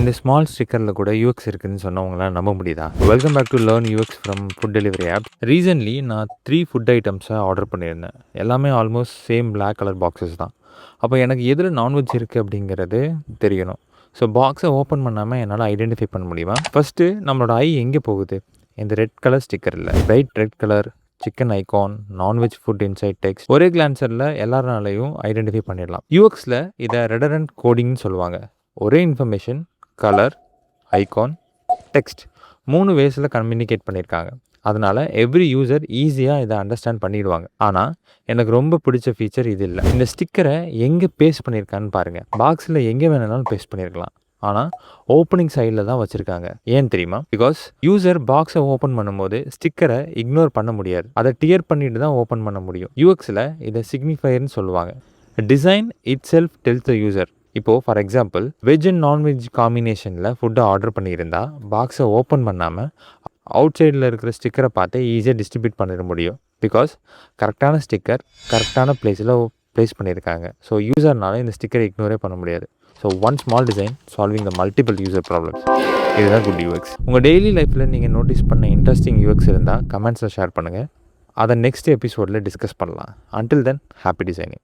இந்த ஸ்மால் ஸ்டிக்கரில் கூட யூஎக்ஸ் இருக்குதுன்னு சொன்னவங்களாம் நம்ப முடியுதா? Welcome back to learn UX from food delivery app. Recently நான் 3 ஃபுட் ஐட்டம்ஸை ஆர்டர் பண்ணியிருந்தேன். எல்லாமே almost same black colour boxes தான். அப்போ எனக்கு எதில் நான்வெஜ் இருக்குது அப்படிங்கிறது தெரியணும். ஸோ பாக்ஸை ஓப்பன் பண்ணாமல் என்னால் ஐடென்டிஃபை பண்ண முடியுமா? ஃபஸ்ட்டு நம்மளோட ஐ எங்கே போகுது? இந்த ரெட் கலர் ஸ்டிக்கரில் bright red colour chicken icon, non veg food inside text ஒரே கிளான்சரில் எல்லாருனாலையும் ஐடென்டிஃபை பண்ணிடலாம். யூஎக்ஸில் இதை ரெடரண்ட் கோடிங்னு சொல்லுவாங்க. ஒரே இன்ஃபர்மேஷன், கலர், ஐகான், டெக்ஸ்ட் 3 வேஸில் கம்யூனிகேட் பண்ணியிருக்காங்க. அதனால் எவ்ரி யூசர் ஈஸியாக இதை அண்டர்ஸ்டாண்ட் பண்ணிடுவாங்க. ஆனால் எனக்கு ரொம்ப பிடிச்ச ஃபீச்சர் இது இல்லை. இந்த ஸ்டிக்கரை எங்கே பேஸ்ட் பண்ணியிருக்கான்னு பாருங்கள். பாக்ஸில் எங்கே வேணுனாலும் பேஸ்ட் பண்ணியிருக்கலாம். ஆனால் ஓப்பனிங் சைடில் தான் வச்சுருக்காங்க. ஏன் தெரியுமா? பிகாஸ் யூசர் பாக்ஸை ஓப்பன் பண்ணும்போது ஸ்டிக்கரை இக்னோர் பண்ண முடியாது. அதை டியர் பண்ணிட்டு தான் ஓப்பன் பண்ண முடியும். யூஎக்ஸில் இதை சிக்னிஃபையர்னு சொல்லுவாங்க. டிசைன் இட் செல்ஃப் டெல்ஸ் த யூசர். இப்போது for example veg and non veg காம்பினேஷனில் ஃபுட்டை ஆர்டர் பண்ணியிருந்தா பாக்ஸை ஓப்பன் பண்ணாமல் அவுட் சைடில் இருக்கிற ஸ்டிக்கரை பார்த்து ஈஸியாக டிஸ்ட்ரிபியூட் பண்ணிட முடியும். பிகாஸ் கரெக்டான ஸ்டிக்கர் கரெக்டான பிளேஸில் ப்ளேஸ் பண்ணியிருக்காங்க. ஸோ யூசர்னால இந்த ஸ்டிக்கரை இக்னோரே பண்ண முடியாது. So one small design solving the multiple user problems. இதுதான் குட் யூஎக்ஸ். உங்கள் டெய்லி லைஃப்பில் நீங்கள் நோட்டீஸ் பண்ண இன்ட்ரெஸ்டிங் யூஎக்ஸ் இருந்தால் கமெண்ட்ஸில் ஷேர் பண்ணுங்கள். அதை நெக்ஸ்ட் எபிசோடில் டிஸ்கஸ் பண்ணலாம். Until then, happy designing.